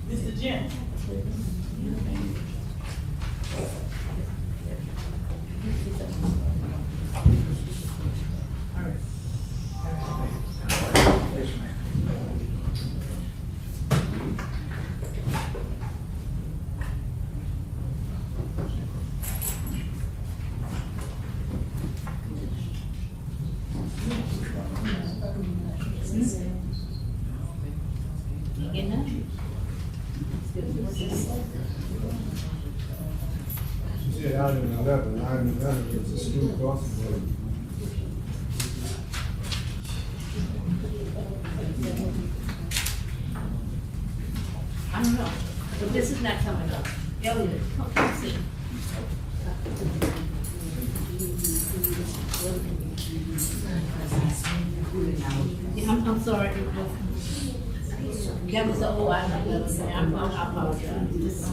Mr. Jim. She said item 11, item 11 is the school crossing road. I don't know, but this is not coming up. Elliot, come see. I'm sorry. That was the old item. I apologize. This is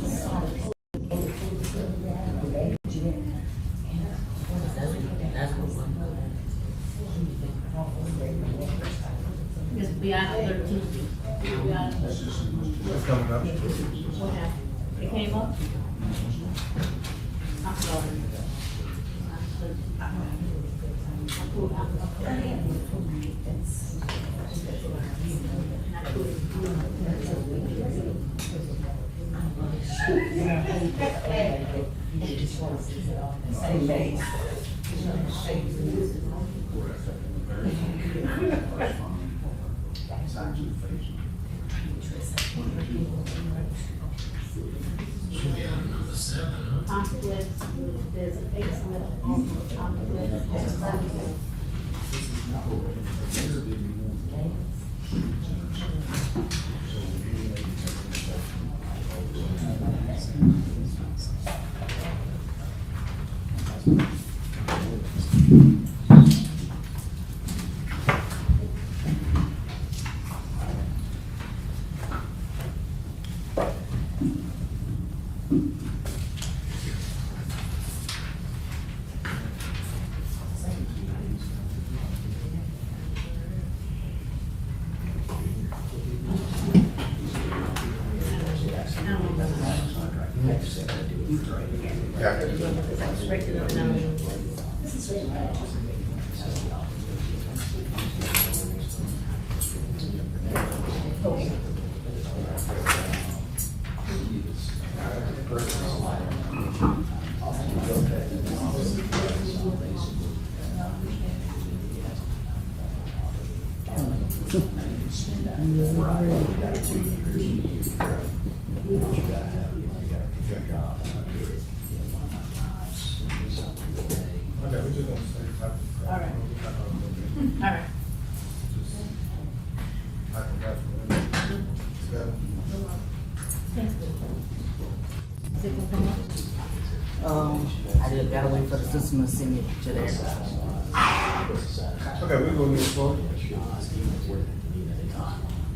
it's beyond 13. That's coming up. What happened? It came up? I'm sorry. There's an excellent I just gotta wait for the system to send it to there. Okay, we're gonna move forward.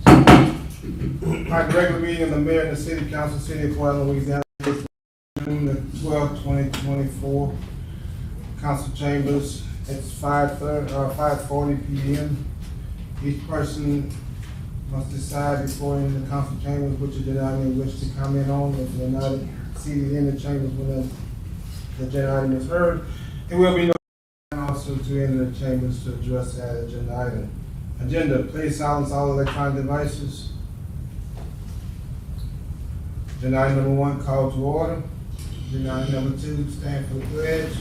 All right, the regular meeting of the mayor and the city council, city of Portland, Louisiana, June the 12th, 2024. Council chambers, it's 5:40 p.m. Each person must decide before entering the council chambers which agenda item they wish to comment on. If they're not seated in the chambers when the agenda item is heard, there will be no time also to enter the chambers to address that agenda item. Agenda, please silence all electronic devices. Agenda item number 1, call to order. Agenda item number 2, stand for the pledge.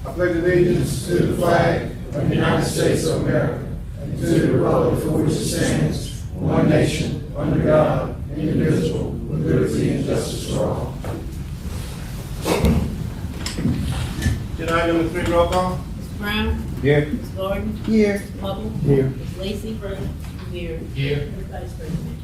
I pledge allegiance to the flag of the United States of America and to the republic for which it stands, one nation, under God, indivisible, with liberty and justice for all. Agenda item number 3, roll call. Mr. Brown? Here. Ms. Gordon? Here. Mr. Hubble? Here. Ms. Lacy? Riviere? Here. Ms. Vice President?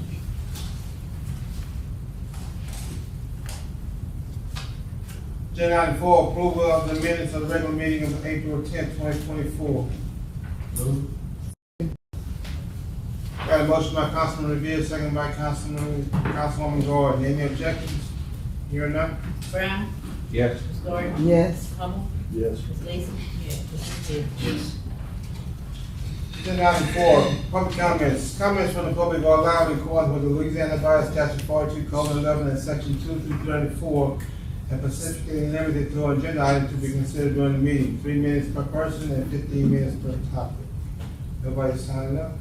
Agenda item 4, approval of the minutes of the regular meeting of April 10th, 2024. Got a motion by Councilman Riviere, second by Councilwoman Gordon. Any objections? Hearing none? Brown? Yes. Ms. Gordon? Yes. Hubble? Yes. Ms. Lacy? Yes. Mr. Hugh? Agenda item 4, public comments. Comments from the public are allowed in accordance with the Louisiana Revised Statute 42:11 and section 2 through 34, and specifically limited to an agenda item to be considered during the meeting. 3 minutes per person and 15 minutes per topic. Nobody signing up?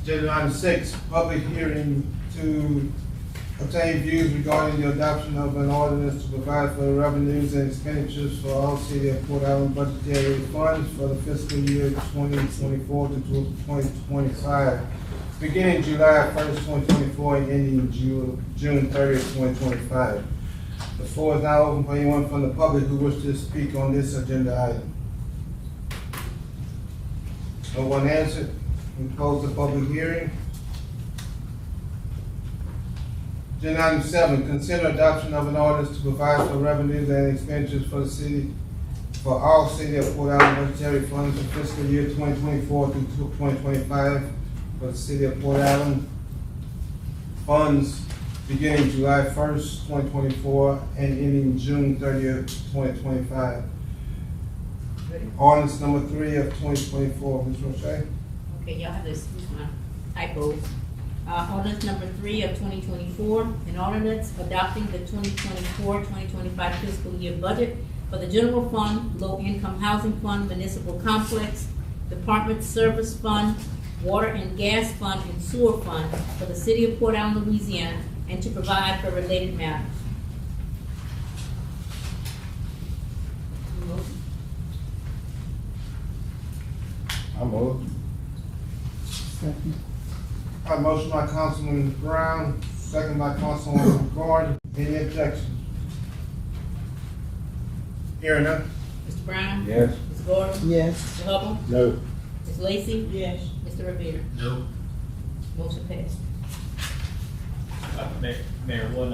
Agenda item 6, public hearing to obtain views regarding the adoption of an ordinance to provide for the revenues and expenditures for all City of Port Allen budgetary funds for the fiscal year 2024 to 2025, beginning July 1st, 2024, and ending June 30th, 2025. The floor is now open for anyone from the public who wishes to speak on this agenda item. No one answered. We close the public hearing. Agenda item 7, consider adoption of an ordinance to provide for revenues and expenditures for the city, for all City of Port Allen budgetary funds for fiscal year 2024 through 2025 for the City of Port Allen. Funds beginning July 1st, 2024 and ending June 30th, 2025. Ordinance number 3 of 2024, Ms. Roche. Okay, y'all have to excuse my typos. Ordinance number 3 of 2024, an ordinance adopting the 2024-2025 fiscal year budget for the general fund, low-income housing fund, municipal complex, department service fund, water and gas fund, and sewer fund for the City of Port Allen, Louisiana, and to provide for related matters. I move. Second. A motion by Councilman Brown, second by Councilwoman Gordon. Any objections? Hearing none? Mr. Brown? Yes. Ms. Gordon? Yes. Mr. Hubble? No. Ms. Lacy? Yes. Mr. Riviere? No. Motion passed. Mayor, one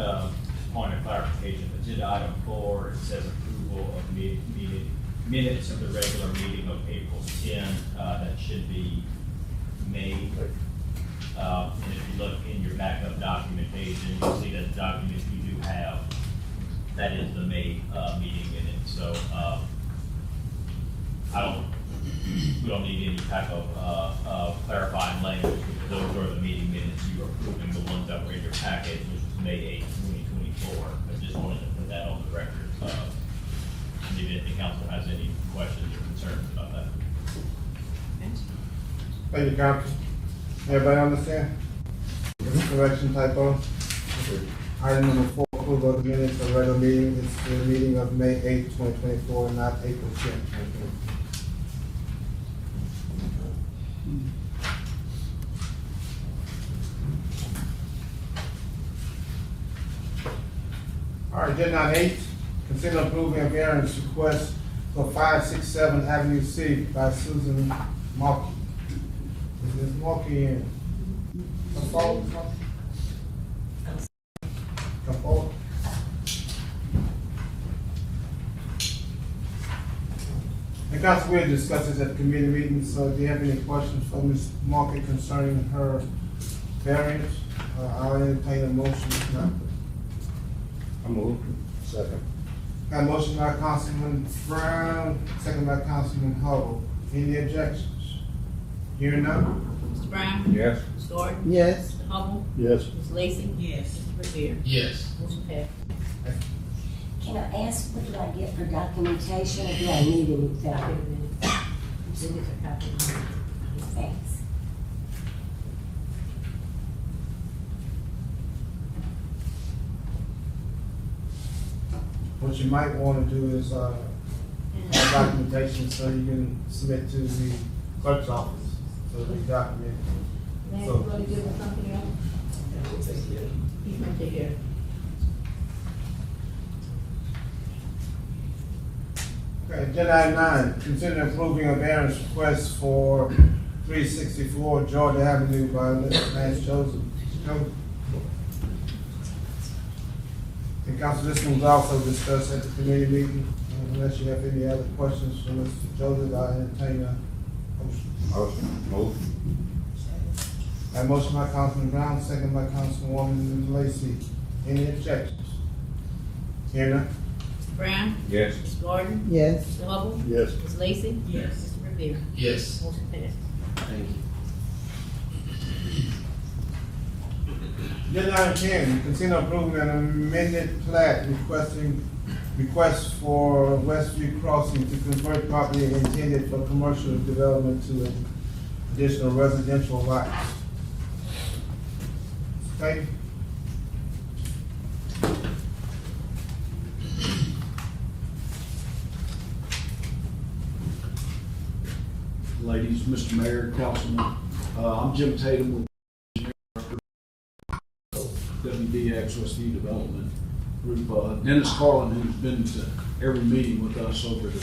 point of clarification. Agenda item 4, it says approval of minutes of the regular meeting of April 10. That should be May. And if you look in your backup documentation, you'll see that the document you do have, that is the May meeting minutes. So we don't need any type of clarifying language, because those are the meeting minutes. You are approving the ones that were in your package, which was May 8th, 2024. I just wanted to put that on the record. If the council has any questions or concerns about that. Thank you, Council. Everybody understand? Correction typo. Item number 4, approval of the minutes of regular meeting. It's the meeting of May 8th, 2024, not April 10th, 2024. All right, agenda item 8, consider approving a variance request for 567 Avenue C by Susan Markey. Is this Markey in? Come forward. Come forward. And Council, we'll discuss this at the committee meeting, so if you have any questions for Ms. Markey concerning her variance, I'll entertain a motion. I move. Second. Got a motion by Councilman Brown, second by Councilman Hubble. Any objections? Hearing none? Mr. Brown? Yes. Ms. Gordon? Yes. Mr. Hubble? Yes. Ms. Lacy? Yes. Mr. Riviere? Yes. Motion passed. Can I ask, what do I get for documentation, or do I need anything? Copy of the minutes. Send it to copy of the minutes. Thanks. What you might want to do is, have documentation so you can submit to the clerk's office, so we document. Lance, So- you want to give them something else? He's going to take care of it. Okay, agenda item 9, consider approving a variance request for 364 Georgia Avenue by Lance Joseph. And Council, this one was also discussed at the committee meeting. Unless you have any other questions for Mr. Joseph, I entertain a motion. Motion. Move. A motion by Councilman Brown, second by Councilwoman Lacy. Any objections? Hearing none? Mr. Brown? Yes. Ms. Gordon? Yes. Mr. Hubble? Yes. Ms. Lacy? Yes. Mr. Riviere? Yes. Motion passed. Thank you. Agenda item 10, consider approving an amended plat request for Westview Crossing to convert property intended for commercial development to an additional residential lots. Okay? Ladies, Mr. Mayor, Councilman, I'm Jim Tatum with WDX Westview Development Group. Dennis Carlin, who's been to every meeting with us over the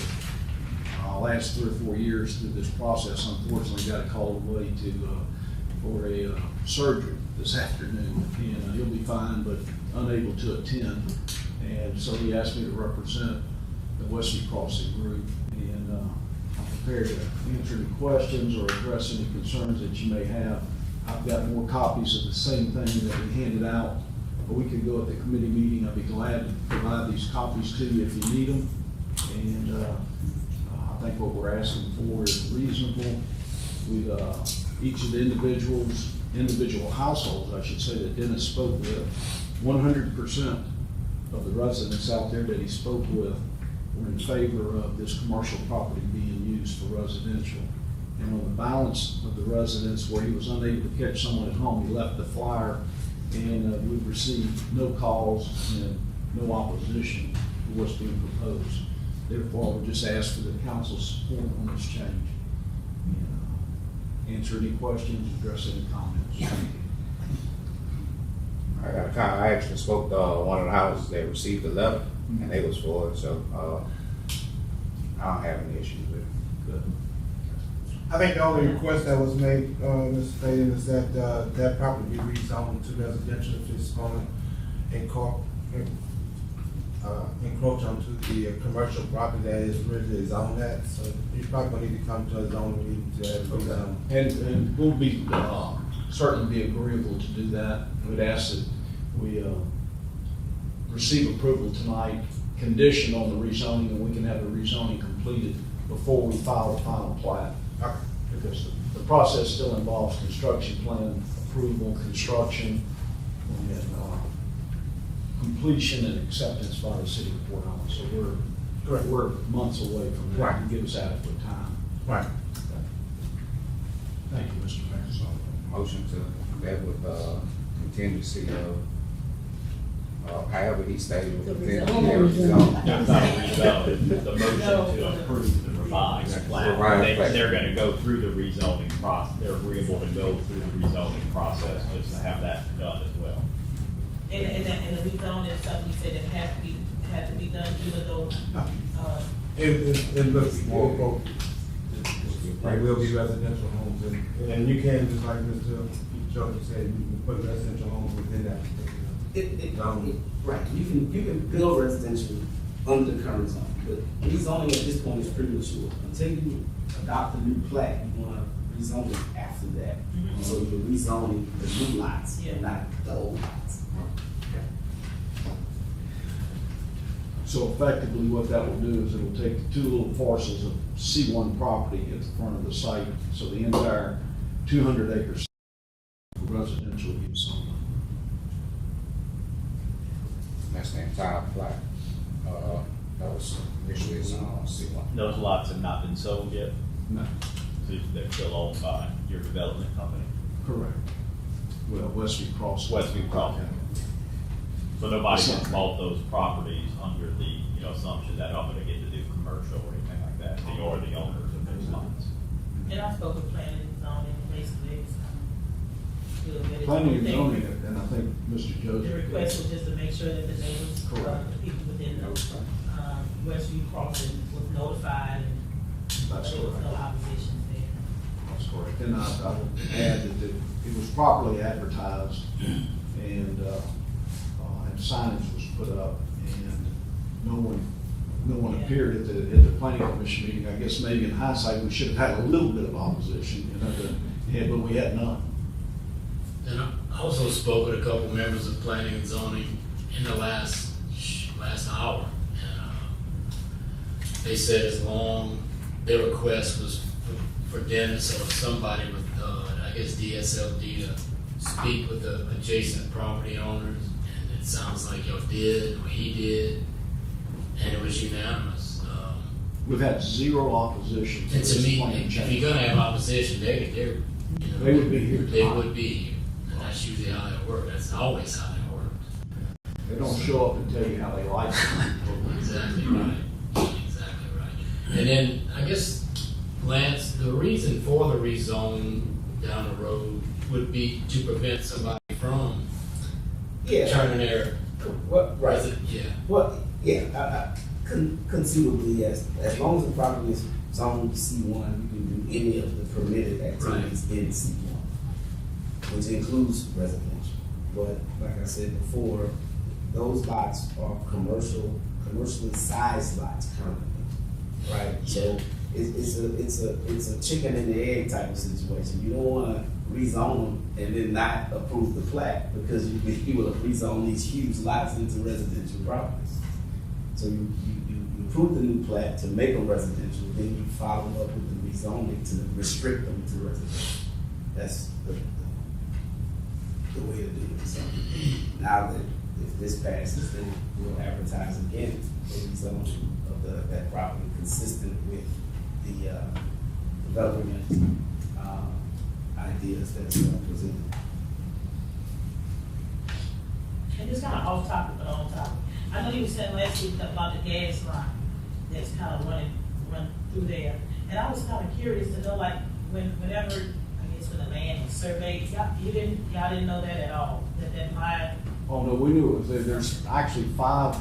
last 3 or 4 years through this process, unfortunately got called away for a surgery this afternoon, and he'll be fine but unable to attend. And so he asked me to represent the Westview Crossing Group, and I'm prepared to answer any questions or address any concerns that you may have. I've got more copies of the same thing that we handed out a week ago at the committee meeting. I'd be glad to provide these copies to you if you need them. And I think what we're asking for is reasonable. With each of the individual households, I should say, that Dennis spoke with, 100% of the residents out there that he spoke with were in favor of this commercial property being used for residential. And on the balance of the residents where he was unable to catch someone at home, he left the flyer, and we've received no calls and no opposition to what's being proposed. Therefore, we'll just ask for the council's support on this change. And, answer any questions, address any comments. Thank you. I got a comment. I actually spoke to one of the houses that received the letter, and they was for it, so I don't have any issues with it. Good. I think the only request that was made, Mr. Tatum, is that that property be rezoned to residential if it's going to encroach onto the commercial property that is really zoned at. So you probably gonna need to come to a zoning meeting to rezone. And we'll be, certainly be agreeable to do that. We'd ask that we receive approval tonight, conditioned on the rezoning, and we can have the rezoning completed before we file the final plat. Okay. Because the process still involves construction plan approval, construction, and completion and acceptance by the city of Port Allen. So we're months away from that. Right. And give us adequate time. Right. Thank you, Mr. Mayor. Motion to that with contingency of however he stated. The within- rezone. yeah, rezone. No, it's not a rezone, the motion to approve the revised plat. Revised plat. They're gonna go through the rezoning process, they're agreeable to go through the rezoning process, just to have that done as well. And the rezoning is something you said that had to be done even though, It looks more appropriate. There will be residential homes, and you can, just like Mr. Joseph said, you can put residential homes within that particular. Right, you can build residential under the current zone, but rezoning at this point is premature. Until you adopt a new plat, you wanna rezone it after that. So you're rezoning the new lots, Yeah. not the old lots. So effectively, what that will do is it'll take the 2 little parcels of C1 property at the front of the site, so the entire 200 acres for residential use only. That's the entire plat. That was initially C1. Those lots have not been sold yet, No, so they're still owned by your development company, correct. Well, Westview Crossing. Westview Crossing. So nobody can bought those properties under the, assumption that I'm gonna get to do commercial or anything like that. They are the owners of those lots. and I spoke with planning and zoning, basically, it's Planning and good. zoning, and I think Mr. The Joseph. request was just to make sure that the neighbors, Correct. the people within the, Westview Crossing was notified and That's there was no correct. opposition there. That's correct. And I would add that it was properly advertised, and signage was put up, no one appeared at the planning commission meeting. I guess maybe in hindsight, we should have had a little bit of opposition, but we had none. And I also spoke with a couple members of planning and zoning in the last hour. And they said as long, their request was for Dennis or somebody with, I guess DSLD to speak with the adjacent property owners. And it sounds like y'all did, or he did, and it was unanimous. We've had zero opposition to And to this me, plan if change. you're gonna have opposition, they would be here They tonight. would be here. And that's usually how that works. That's always how that works. They don't show up and tell you how they like it. Exactly right. Exactly right. And then, I guess, Lance, the reason for the rezone down the road would be to prevent somebody from turning their What, right. yeah. Well, yeah, conceivably, yes. As long as the property is zoned C1, you can do any of the permitted activities in C1, which includes residential. But like I said before, those lots are commercially sized lots currently, right? So it's a chicken and the egg type of situation. You don't want to rezone them and then not approve the plat because you will rezone these huge lots into residential properties. So you approve the new plat to make them residential, then you follow up with the rezoning to restrict them to residential. That's the way to do it. So now that if this passes, then we'll advertise again the rezoning of that property consistent with the development ideas that's presented. And it's kind of off topic, but on topic. I know you were saying last week about the gas line that's kind of run through there. And I was kind of curious to know, like, whenever, I guess when the land was surveyed, y'all didn't know that at all, that line. Oh, no, we knew it was there. There's actually 5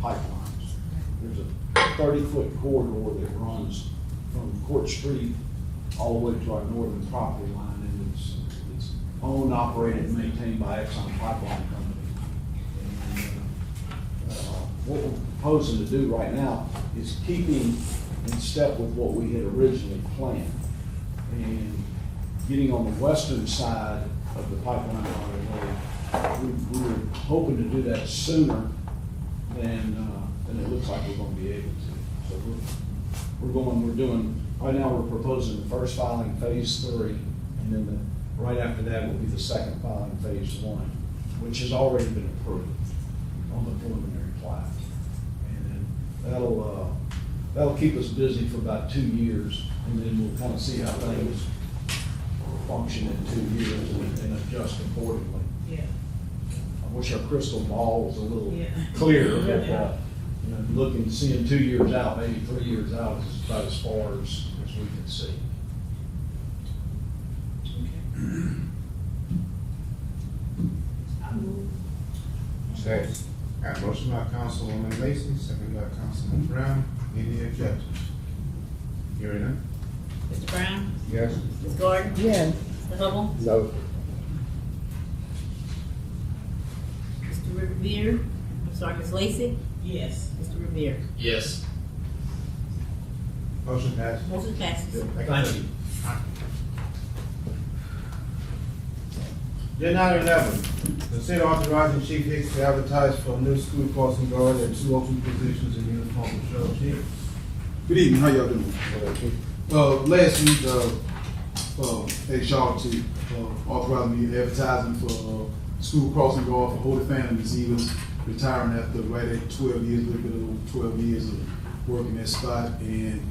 pipelines. There's a 30-foot corridor that runs from Court Street all the way to our northern property line, and it's owned, operated, and maintained by Exxon Pipeline Company. And, what we're proposing to do right now is keeping in step with what we had originally planned, and getting on the western side of the pipeline right away. We were hoping to do that sooner than it looks like we're going to be able to. So we're doing, right now we're proposing the first filing, phase 3, and then right after that will be the second filing, phase 1, which has already been approved on the preliminary plat. And then that'll keep us busy for about 2 years, and then we'll kind of see how things function in 2 years and adjust accordingly. Yeah. I wish our crystal ball was a little Yeah. clearer, but seeing 2 years out, maybe 3 years out is about as far as we can see. I move. Second. Got a motion by Councilwoman Lacy, second by Councilman Brown. Any objections? Hearing none? Mr. Brown? Yes. Ms. Gordon? Yes. Mr. Hubble? No. Mr. Riviere? I'm sorry, Ms. Lacy? Yes. Mr. Riviere? Yes. Motion passed. Motion passes. Thank you. Agenda item 11, consider authorizing Chief Hicks to advertise for a new school crossing guard and 2 open positions in uniform patrol. Chief? Good evening, how y'all doing? Last week, asked y'all to authorize me advertising for school crossing guard for Holy Family Zealous, retiring after right at 12 years, a little bit over 12 years of working that spot, and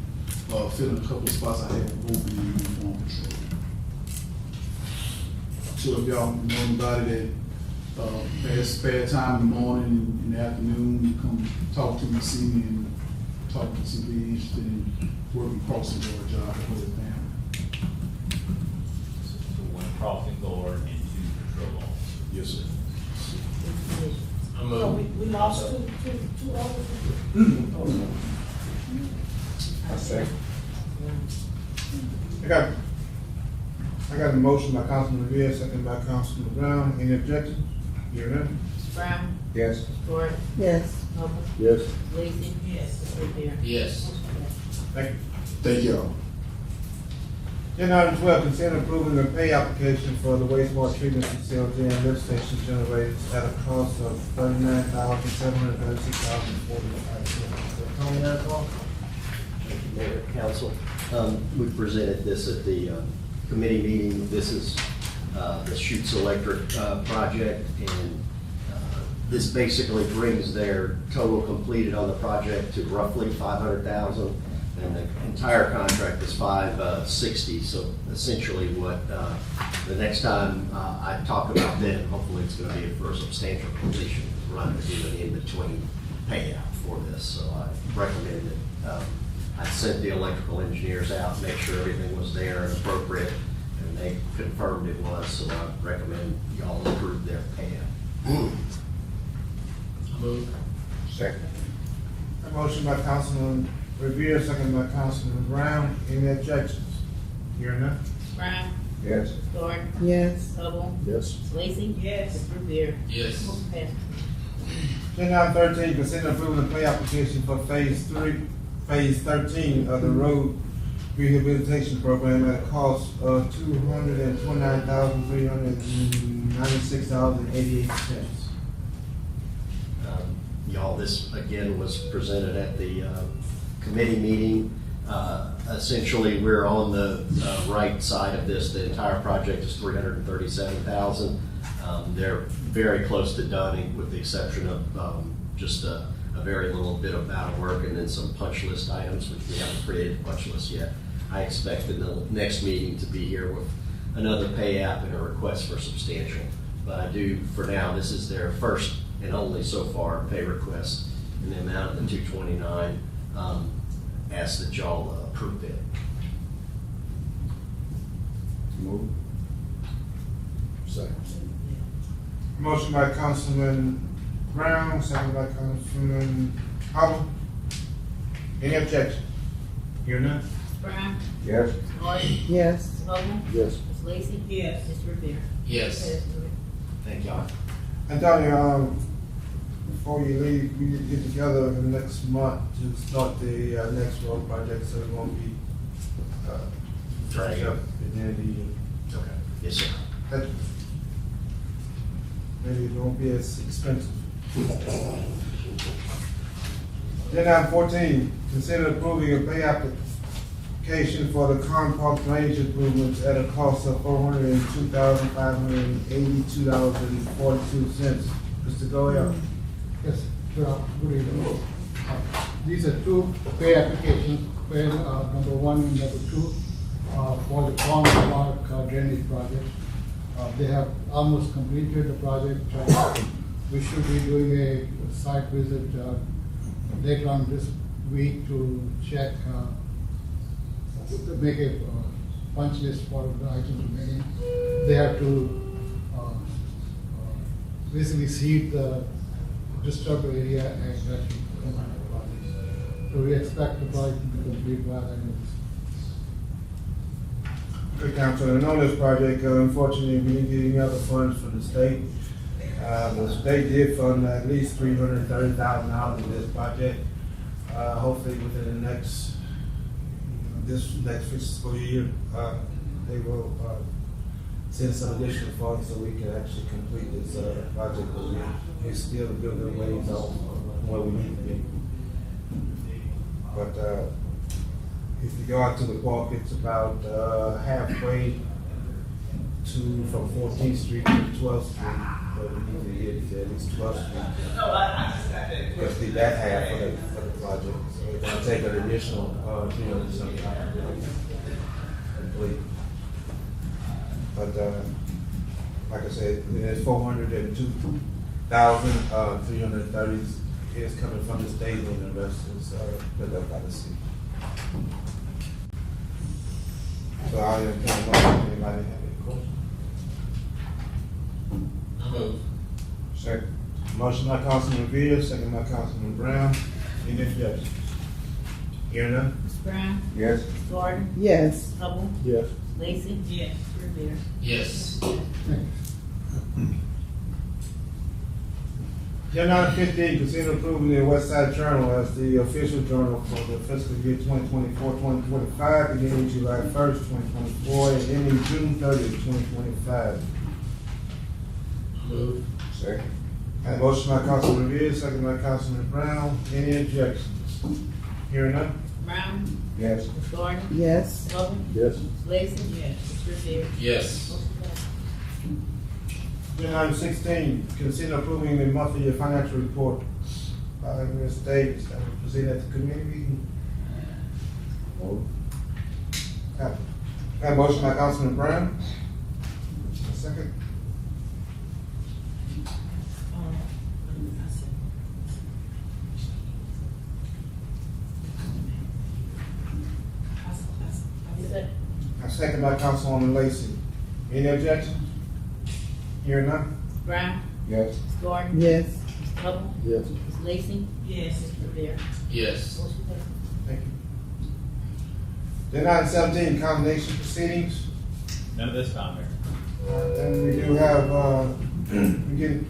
filling a couple of spots I had open in uniform patrol. So if y'all know anybody that has spare time in the morning and in the afternoon, come talk to me, see me, and talk to see if they're interested in working crossing guard job for the family. So 1 crossing guard and 2 patrol officers. Yes, sir. I'm So we lost two officers? I second. I got a motion by Councilman Riviere, second by Councilman Brown. Any objections? Hearing none? Brown, Yes. Gordon, Yes. Hubble, Yes. Lacy, Yes. Riviere. Yes. Thank you. Thank y'all. Agenda item 12, consider approving the pay application for the wastewater treatment facility and lift station generators at a cost of $39,736.45. Tony, that call? Thank you, Mayor, Council. We presented this at the committee meeting. This is the Schutz Electric project, and this basically brings their total completed on the project to roughly $500,000, and the entire contract is $560. So essentially, what the next time I talk about that, hopefully it's going to be for a substantial completion. We're not going to do an in-between payout for this, so I recommend that. I sent the electrical engineers out, make sure everything was there and appropriate, and they confirmed it was, so I recommend y'all approve their payout. Move. Second. A motion by Councilman Riviere, second by Councilman Brown. Any objections? Hearing none? Brown, Yes. Gordon, Yes. Hubble, Yes. Lacy. Yes. Riviere. Yes. Motion passed. Agenda item 13, consider approving the pay application for Phase 13 of the road rehabilitation program at a cost of $229,396.88. Y'all, this again was presented at the committee meeting. Essentially, we're on the right side of this. The entire project is $337,000. They're very close to done, with the exception of just a very little bit of amount of work and then some punch list items, which we haven't created a punch list yet. I expect in the next meeting to be here with another pay app and a request for substantial. But I do, for now, this is their first and only so far pay request in the amount of the $229. Ask that y'all approve it. Move. Second. Motion by Councilman Brown, second by Councilman Hubble. Any objection? Hearing none? Brown, Yes. Gordon, Yes. Hubble, Yes. Lacy. Yes. Riviere. Yes. Thank y'all. Antonio, before you leave, we need to get together in the next month to start the next road project, so it won't be dragged up at the end of the year. Okay. Yes, sir. Thank you. Maybe it won't be as expensive. Agenda item 14, consider approving a pay application for the Con Park drainage improvements at a cost of $402,582.42. Mr. Goya. Yes, good evening. These are two pay applications, pay number one and number two, for the Con Park drainage project. They have almost completed the project. We should be doing a site visit later on this week to check, to make a punch list for the items remaining. They have to basically seed the disturbed area and that should complete the project. So we expect the project to be complete by the end of this. Good Council, and on this project, unfortunately, we didn't get any other funds from the state. The state did fund at least $330,000 in this project. Hopefully within the next, this next fiscal year, they will send some additional funds so we can actually complete this project. But we're still a good little ways off from where we need to be. But if you go out to the park, it's about halfway from 14th Street to 12th Street. But we need to get at least 12th Street. Just be that half for the project. So it's gonna take an additional 300 something to complete. But like I said, there's 402,330 is coming from the state, and the rest is put up by the city. So I'll entertain a motion. Anybody have any questions? Move. Second. Motion by Councilman Riviere, second by Councilman Brown. Any objections? Hearing none? Brown, Yes. Gordon, Yes. Hubble, Yes. Lacy. Riviere. Yes. Agenda item 15, consider approving the West Side Journal as the official journal for the fiscal year 2024-2025, beginning July 1st, 2024, and ending June 30th, 2025. Move. Second. Got a motion by Councilman Riviere, second by Councilman Brown. Any objections? Hearing none? Brown, Yes. Ms. Gardner, Yes. Ms. Hubble, Yes. Ms. Lacy. Yes. Ms. Riviere. Yes. Motion passed. Agenda item 16, consider approving the monthly financial report by Ms. Davis that was presented at the committee meeting. Got a motion by Councilman Brown. A second. I said- You said, A second by Councilwoman Lacy. Any objections? Hearing none? Brown, Yes. Ms. Gardner. Yes. Ms. Hubble, Yes. Ms. Lacy. Yes. Ms. Riviere. Yes. Motion passed. Thank you. Agenda item 17, condemnation proceedings. None of this time, Mayor. And we do have, we getting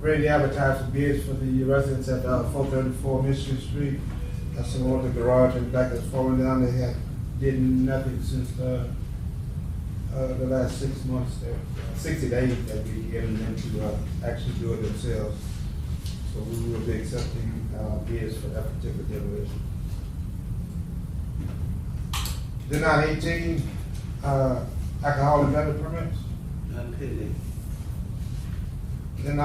ready to advertise for bids for the residents at 434 Michigan Street. That's the one with the garage in the back that's falling down. They had, did nothing since the last 6 months, 60 days that we given them to actually do it themselves. So we will be accepting bids for that particular demolition. Then on 18, alcohol and beverage permits. None pending. Then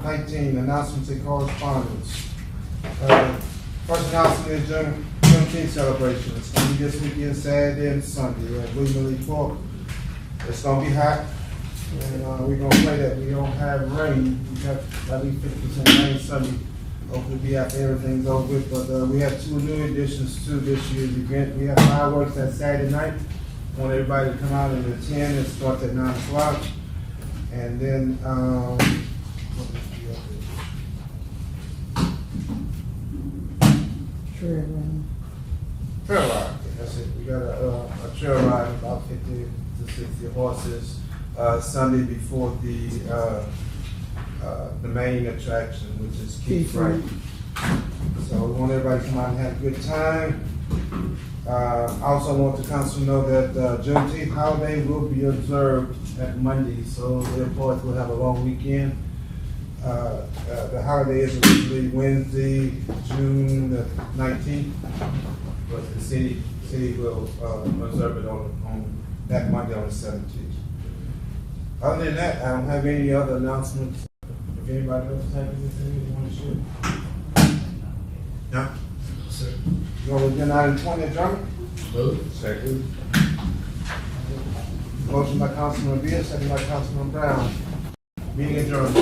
19, announcements and correspondence. First announcement is Juneteenth celebration. It's gonna be this weekend, Saturday and Sunday at William Lee Park. It's gonna be hot, and we're gonna pray that we don't have rain. We got at least 50% rain Sunday. Hopefully be after everything's over with, but we have 2 new additions to this year's event. We have fireworks that Saturday night. I want everybody to come out and attend. It starts at 9 o'clock. And then, what was the other? Trail ride, that's it. We got a trail ride, about 50 to 60 horses, Sunday before the main attraction, which is Keith Frank. So we want everybody to come out and have a good time. I also want the council to know that Juneteenth holiday will be observed at Monday, so the employees will have a long weekend. The holiday is originally Wednesday, June the 19th, but the city will observe it on that Monday on the 17th. Other than that, I don't have any other announcements. If anybody else has anything they want to share. No? No, sir. You want to get item 20 adjournment? Move. Second. Motion by Councilman Riviere, second by Councilman Brown. Meeting adjourned.